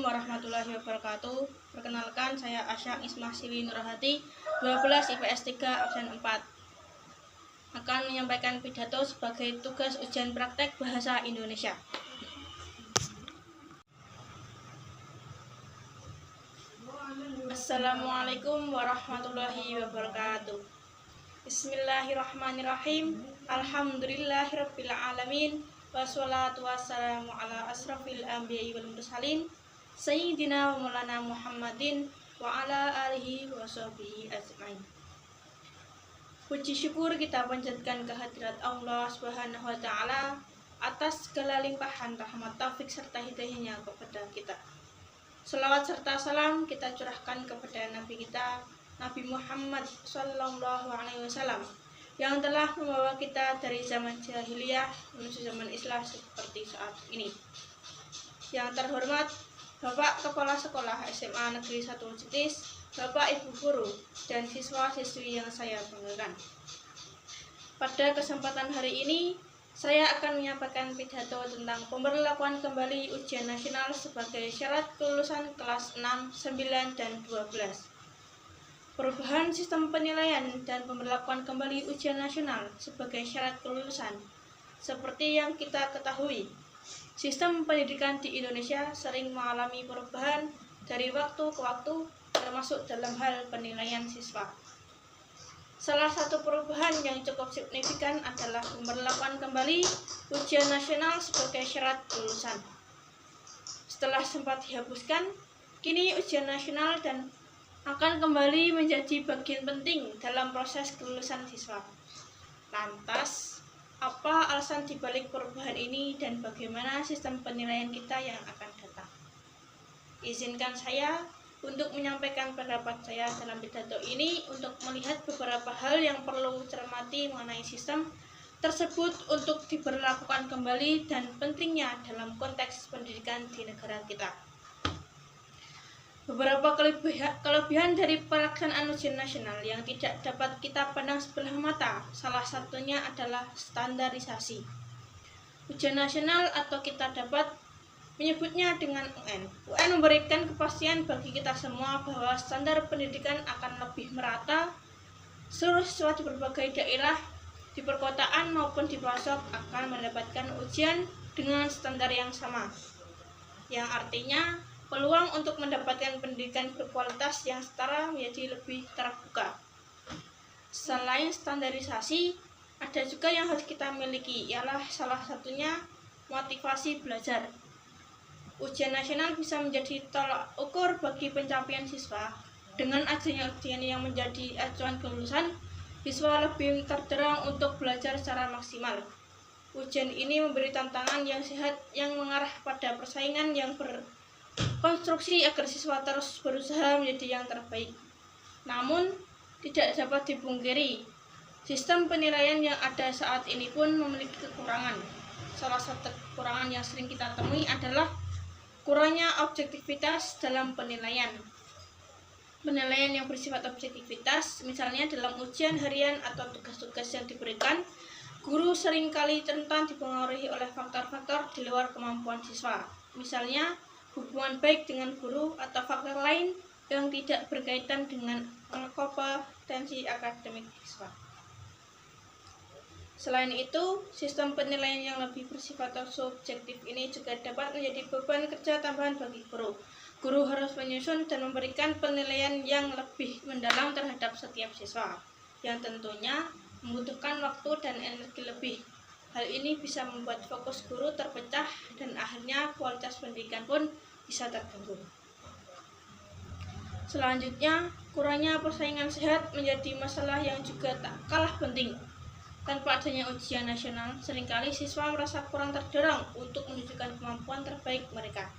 warahmatullahi wabarakatuh. Perkenalkan, saya Asya Ismah Siwi Nurhati, 12 IPS 3 absen 4. Akan menyampaikan pidato sebagai tugas ujian praktek bahasa Indonesia. Assalamualaikum warahmatullahi wabarakatuh. Bismillahirrahmanirrahim. Alhamdulillahirabbil alamin. Wassalatu wassalamu ala asrafil anbiya'i wal mursalin Sayyidina wa maulana Muhammadin wa ala alihi wa sahbihi ajmain. Puji syukur kita panjatkan kehadirat Allah Subhanahu wa taala atas segala limpahan rahmat taufik serta hidayahnya kepada kita. Selawat serta salam kita curahkan kepada Nabi kita, Nabi Muhammad sallallahu alaihi wasallam, yang telah membawa kita dari zaman jahiliyah menuju zaman Islam seperti saat ini. Yang terhormat Bapak Kepala Sekolah SMA Negeri 1 Citis, Bapak Ibu Guru, dan siswa-siswi yang saya banggakan. Pada kesempatan hari ini, saya akan menyampaikan pidato tentang pemberlakuan kembali ujian nasional sebagai syarat kelulusan kelas 6, 9, dan 12. Perubahan sistem penilaian dan pemberlakuan kembali ujian nasional sebagai syarat kelulusan. Seperti yang kita ketahui, sistem pendidikan di Indonesia sering mengalami perubahan dari waktu ke waktu, termasuk dalam hal penilaian siswa. Salah satu perubahan yang cukup signifikan adalah pemberlakuan kembali ujian nasional sebagai syarat kelulusan. Setelah sempat dihapuskan, kini ujian nasional dan akan kembali menjadi bagian penting dalam proses kelulusan siswa. Lantas, apa alasan dibalik perubahan ini dan bagaimana sistem penilaian kita yang akan datang? Izinkan saya untuk menyampaikan pendapat saya dalam pidato ini untuk melihat beberapa hal yang perlu cermati mengenai sistem tersebut untuk diberlakukan kembali dan pentingnya dalam konteks pendidikan di negara kita. Beberapa kelebihan dari pelaksanaan ujian nasional yang tidak dapat kita pandang sebelah mata, salah satunya adalah standarisasi. Ujian nasional atau kita dapat menyebutnya dengan UN. UN memberikan kepastian bagi kita semua bahwa standar pendidikan akan lebih merata. Seluruh siswa di berbagai daerah, di perkotaan maupun di pelosok akan mendapatkan ujian dengan standar yang sama. Yang artinya, peluang untuk mendapatkan pendidikan berkualitas yang setara menjadi lebih terbuka. Selain standarisasi, ada juga yang harus kita miliki, ialah salah satunya motivasi belajar. Ujian nasional bisa menjadi tolak ukur bagi pencapaian siswa. Dengan adanya ujian yang menjadi acuan kelulusan, siswa lebih terdorong untuk belajar secara maksimal. Ujian ini memberi tantangan yang sehat yang mengarah pada persaingan yang konstruksi agar siswa terus berusaha menjadi yang terbaik. Namun, tidak dapat dipungkiri, sistem penilaian yang ada saat ini pun memiliki kekurangan. Salah satu kekurangan yang sering kita temui adalah kurangnya objektivitas dalam penilaian. Penilaian yang bersifat objektivitas, misalnya dalam ujian harian atau tugas-tugas yang diberikan, guru seringkali rentan dipengaruhi oleh faktor-faktor di luar kemampuan siswa. Misalnya, hubungan baik dengan guru atau faktor lain yang tidak berkaitan dengan kompetensi akademik siswa. Selain itu, sistem penilaian yang lebih bersifat subjektif ini juga dapat menjadi beban kerja tambahan bagi guru. Guru harus menyusun dan memberikan penilaian yang lebih mendalam terhadap setiap siswa, yang tentunya membutuhkan waktu dan energi lebih. Hal ini bisa membuat fokus guru terpecah dan akhirnya kualitas pendidikan pun bisa terganggu. Selanjutnya, kurangnya persaingan sehat menjadi masalah yang juga tak kalah penting. Tanpa adanya ujian nasional, seringkali siswa merasa kurang terdorong untuk menunjukkan kemampuan terbaik mereka.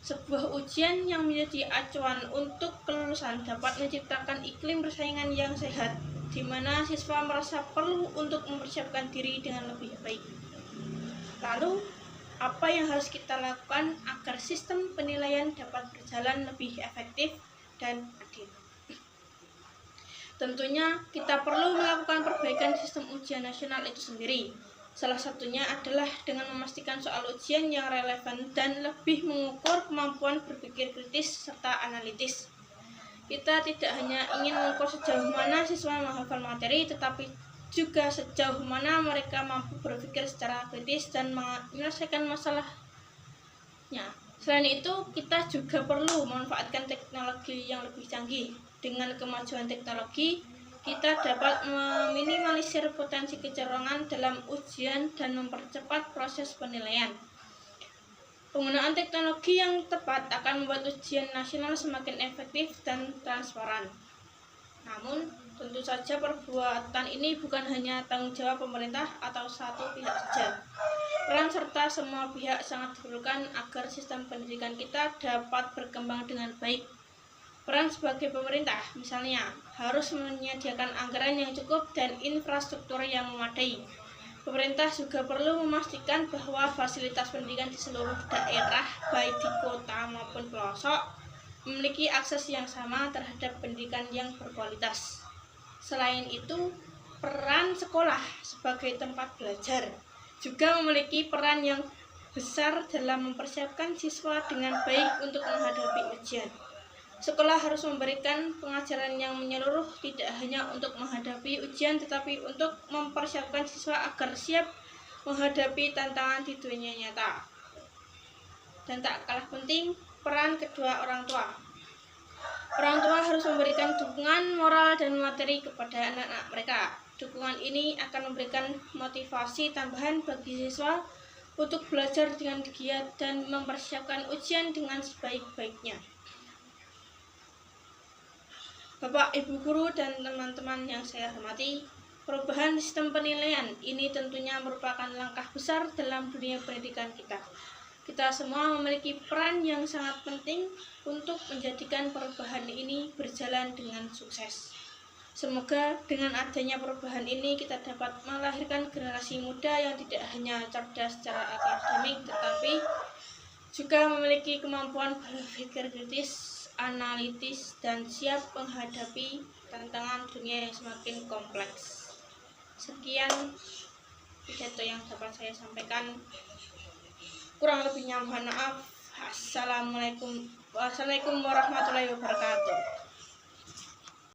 Sebuah ujian yang menjadi acuan untuk kelulusan dapat menciptakan iklim persaingan yang sehat, di mana siswa merasa perlu untuk mempersiapkan diri dengan lebih baik. Lalu, apa yang harus kita lakukan agar sistem penilaian dapat berjalan lebih efektif dan adil? Tentunya kita perlu melakukan perbaikan sistem ujian nasional itu sendiri. Salah satunya adalah dengan memastikan soal ujian yang relevan dan lebih mengukur kemampuan berpikir kritis serta analitis. Kita tidak hanya ingin mengukur sejauh mana siswa menghafal materi, tetapi juga sejauh mana mereka mampu berpikir secara kritis dan menyelesaikan masalahnya. Selain itu, kita juga perlu memanfaatkan teknologi yang lebih canggih. Dengan kemajuan teknologi, kita dapat meminimalisir potensi kecurangan dalam ujian dan mempercepat proses penilaian. Penggunaan teknologi yang tepat akan membuat ujian nasional semakin efektif dan transparan. Namun, tentu saja perbuatan ini bukan hanya tanggung jawab pemerintah atau satu pihak saja. Peran serta semua pihak sangat diperlukan agar sistem pendidikan kita dapat berkembang dengan baik. Peran sebagai pemerintah, misalnya, harus menyediakan anggaran yang cukup dan infrastruktur yang memadai. Pemerintah juga perlu memastikan bahwa fasilitas pendidikan di seluruh daerah, baik di kota maupun pelosok, memiliki akses yang sama terhadap pendidikan yang berkualitas. Selain itu, peran sekolah sebagai tempat belajar juga memiliki peran yang besar dalam mempersiapkan siswa dengan baik untuk menghadapi ujian. Sekolah harus memberikan pengajaran yang menyeluruh, tidak hanya untuk menghadapi ujian, tetapi untuk mempersiapkan siswa agar siap menghadapi tantangan di dunia nyata. Dan tak kalah penting, peran kedua orang tua. Orang tua harus memberikan dukungan moral dan materi kepada anak-anak mereka. Dukungan ini akan memberikan motivasi tambahan bagi siswa untuk belajar dengan giat dan mempersiapkan ujian dengan sebaik-baiknya. Bapak, Ibu guru, dan teman-teman yang saya hormati, perubahan sistem penilaian ini tentunya merupakan langkah besar dalam dunia pendidikan kita. Kita semua memiliki peran yang sangat penting untuk menjadikan perubahan ini berjalan dengan sukses. Semoga dengan adanya perubahan ini kita dapat melahirkan generasi muda yang tidak hanya cerdas secara akademik, tetapi juga memiliki kemampuan berpikir kritis, analitis, dan siap menghadapi tantangan dunia yang semakin kompleks. Sekian pidato yang dapat saya sampaikan. Kurang lebihnya mohon maaf. Wassalamualaikum warahmatullahi wabarakatuh.